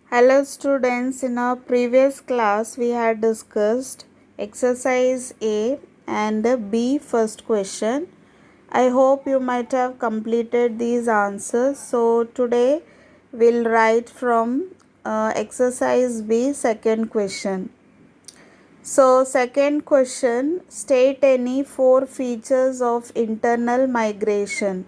Hello students, in our previous class we had discussed exercise A and B first question. I hope you might have completed these answers. So today we'll write from exercise B second question. So second question, state any four features of internal migration.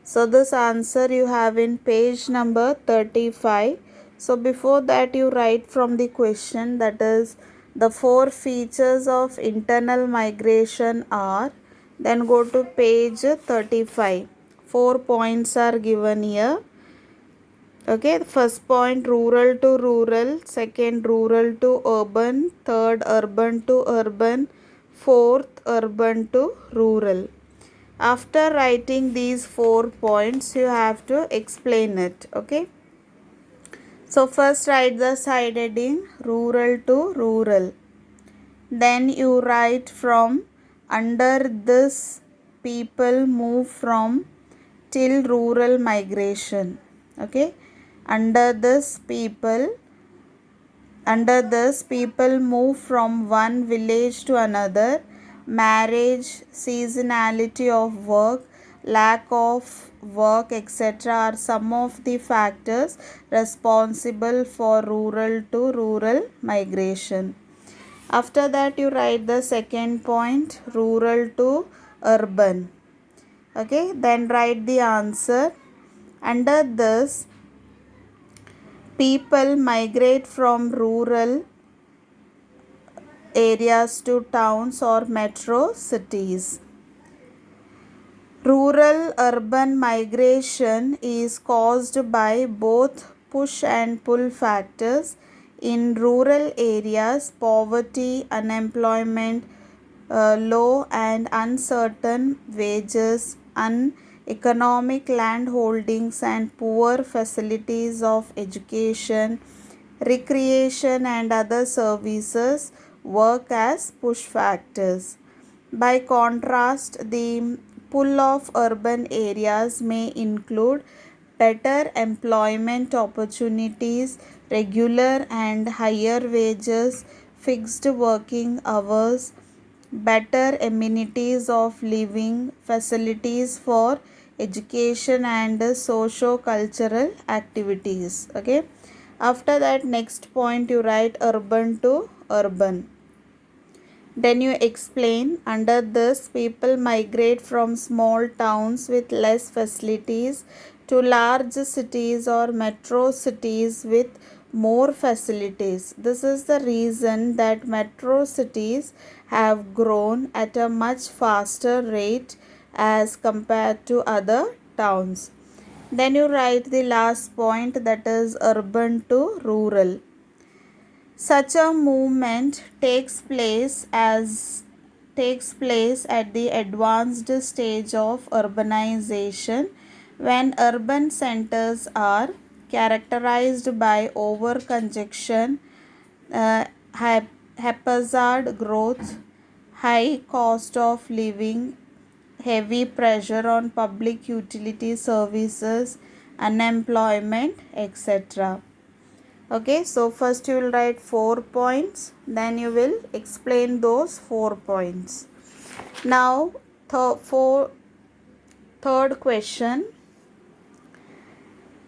So this answer you have in page number 35. So before that you write from the question, that is the four features of internal migration are, then go to page 35. 4 points are given here. Okay, the first point rural to rural, second rural to urban, third urban to urban, fourth urban to rural. After writing these 4 points, you have to explain it. Okay. So first write the side heading rural to rural. Then you write from under this people move from till rural migration. Okay. Under this people move from one village to another. Marriage, seasonality of work, lack of work, etc. are some of the factors responsible for rural to rural migration. After that, you write the second point, rural to urban. Okay, then write the answer. Under this, people migrate from rural areas to towns or metro cities. Rural urban migration is caused by both push and pull factors. In rural areas, poverty, unemployment, low and uncertain wages, uneconomic land holdings, and poor facilities of education, recreation, and other services work as push factors. By contrast, the pull of urban areas may include better employment opportunities, regular and higher wages, fixed working hours, better amenities of living, facilities for education and socio-cultural activities. Okay. After that, next point you write urban to urban. Then you explain under this people migrate from small towns with less facilities to large cities or metro cities with more facilities. This is the reason that metro cities have grown at a much faster rate as compared to other towns. Then you write the last point, that is urban to rural. Such a movement takes place at the advanced stage of urbanization, when urban centers are characterized by over-congestion, haphazard growth, high cost of living, heavy pressure on public utility services, unemployment, etc. Okay, so first you will write 4 points, then you will explain those 4 points. Now, third question.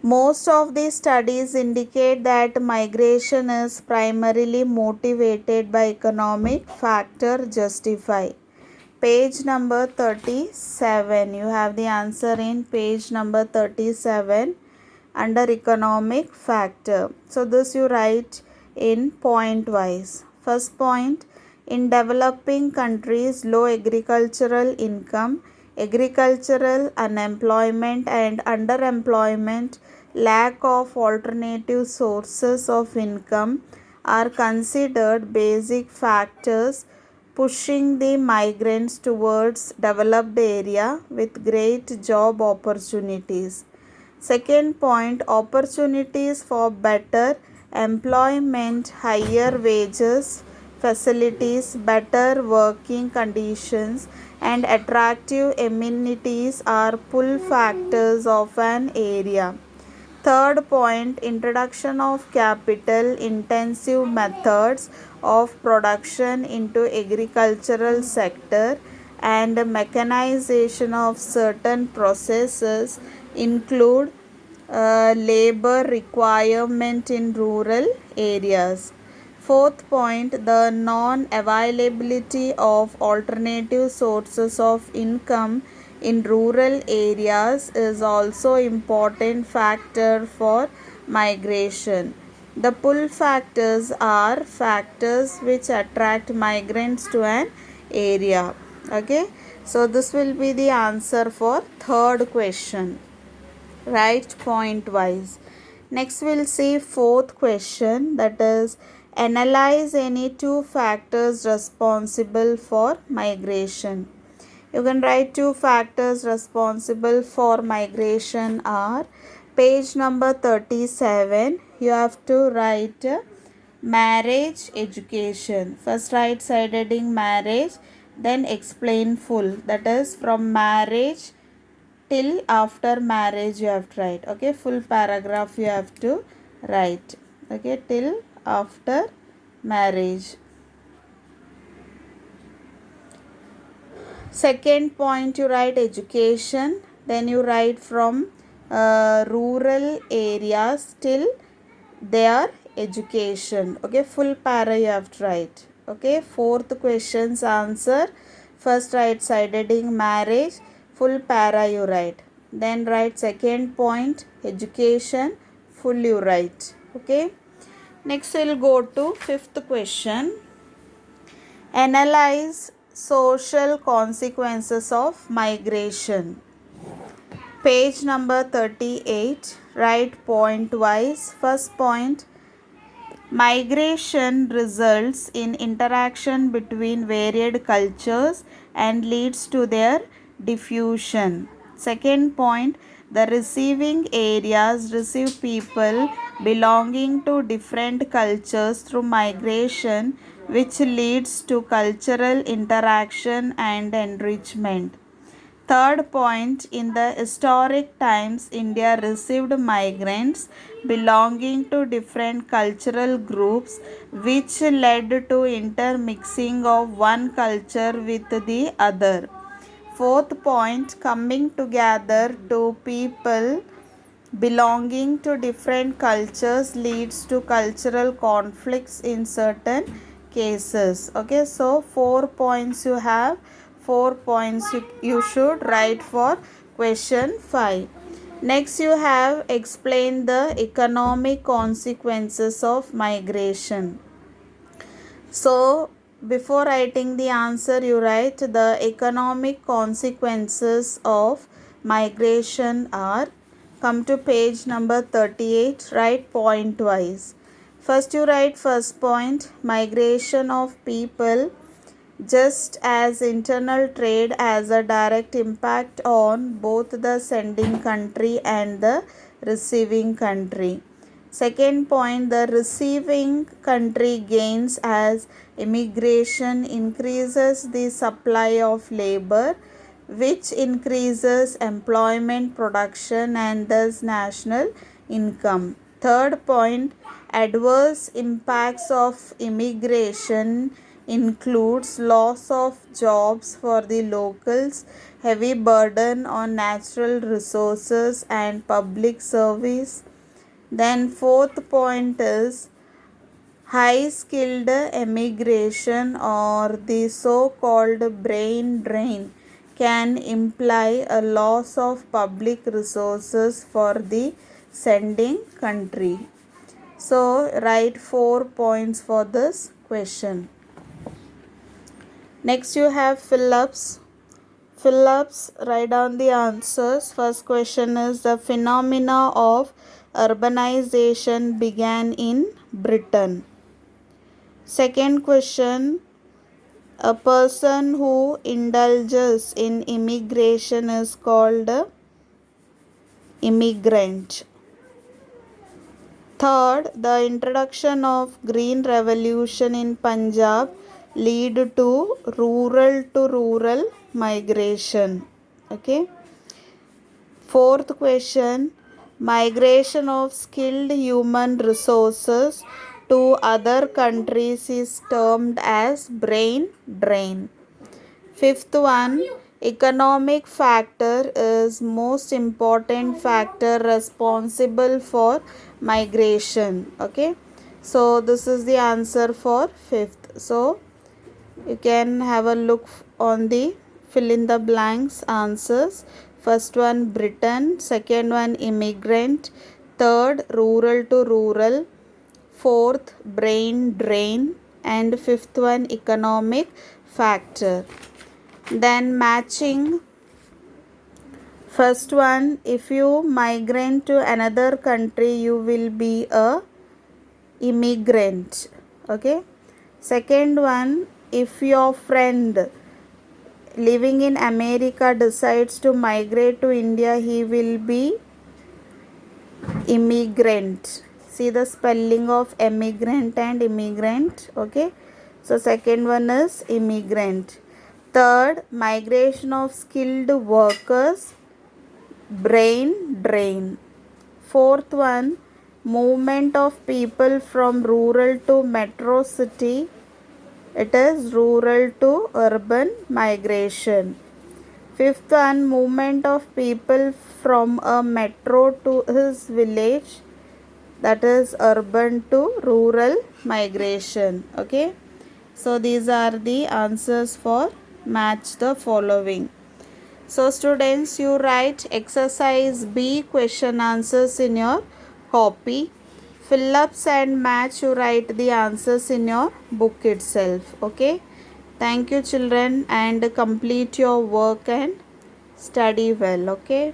Most of the studies indicate that migration is primarily motivated by economic factor. Justify. Page number 37. You have the answer in page number 37 under economic factor. So this you write in point wise. First point, in developing countries, low agricultural income, agricultural unemployment and underemployment, lack of alternative sources of income are considered basic factors pushing the migrants towards developed area with great job opportunities. Second point, opportunities for better employment, higher wages, facilities, better working conditions, and attractive amenities are pull factors of an area. Third point, introduction of capital intensive methods of production into agricultural sector and mechanization of certain processes include labor requirement in rural areas. Fourth point, the non-availability of alternative sources of income in rural areas is also important factor for migration. The pull factors are factors which attract migrants to an area. Okay, so this will be the answer for third question. Write point wise. Next we'll see fourth question, that is analyze any two factors responsible for migration. You can write two factors responsible for migration are page number 37. You have to write marriage, education. First write side heading marriage, then explain full, that is from marriage till after marriage you have to write. Okay, full paragraph you have to write. Okay, till after marriage. Second point, you write education, then you write from rural areas till their education. Okay, full para you have to write. Okay, fourth question's answer, first write side heading marriage, full para you write, then write second point education, full you write. Okay, next we'll go to fifth question. Analyze social consequences of migration. Page number 38. Write point wise. First point, migration results in interaction between varied cultures and leads to their diffusion. Second point, the receiving areas receive people belonging to different cultures through migration, which leads to cultural interaction and enrichment. Third point, in the historic times, India received migrants belonging to different cultural groups, which led to intermixing of one culture with the other. Fourth point, coming together to people belonging to different cultures leads to cultural conflicts in certain cases. Okay, so 4 points you have. 4 points you should write for question 5. Next you have explain the economic consequences of migration. So before writing the answer, you write the economic consequences of migration are. Come to page number 38, write point wise. First you write first point, migration of people. Just as internal trade has a direct impact on both the sending country and the receiving country. Second point, the receiving country gains as immigration increases the supply of labor, which increases employment, production, and thus national income. Third point, adverse impacts of immigration includes loss of jobs for the locals, heavy burden on natural resources and public service. Then fourth point is high skilled emigration, or the so-called brain drain, can imply a loss of public resources for the sending country. So write 4 points for this question. Next you have fill-ups. Fill-ups, write down the answers. First question is the phenomena of urbanization began in Britain. Second question, a person who indulges in immigration is called a immigrant. Third, the introduction of Green Revolution in Punjab lead to rural migration. Okay. Fourth question, migration of skilled human resources to other countries is termed as brain drain. Fifth one, economic factor is most important factor responsible for migration. Okay, so this is the answer for fifth. So you can have a look on the fill in the blanks answers. First one Britain, second one immigrant, third rural to rural, fourth brain drain, and fifth one economic factor. Then matching first one, if you migrate to another country you will be a immigrant. Okay, second one, if your friend living in America decides to migrate to India he will be immigrant. See the spelling of emigrant and immigrant. Okay, so second one is immigrant. Third, migration of skilled workers, brain drain. Fourth one, movement of people from rural to metro city, it is rural to urban migration. Fifth one, movement of people from a metro to his village, that is urban to rural migration. Okay, so these are the answers for match the following. So students, you write exercise B question answers in your copy. Fill ups and match, you write the answers in your book itself. Okay, thank you children, and complete your work and study well. Okay.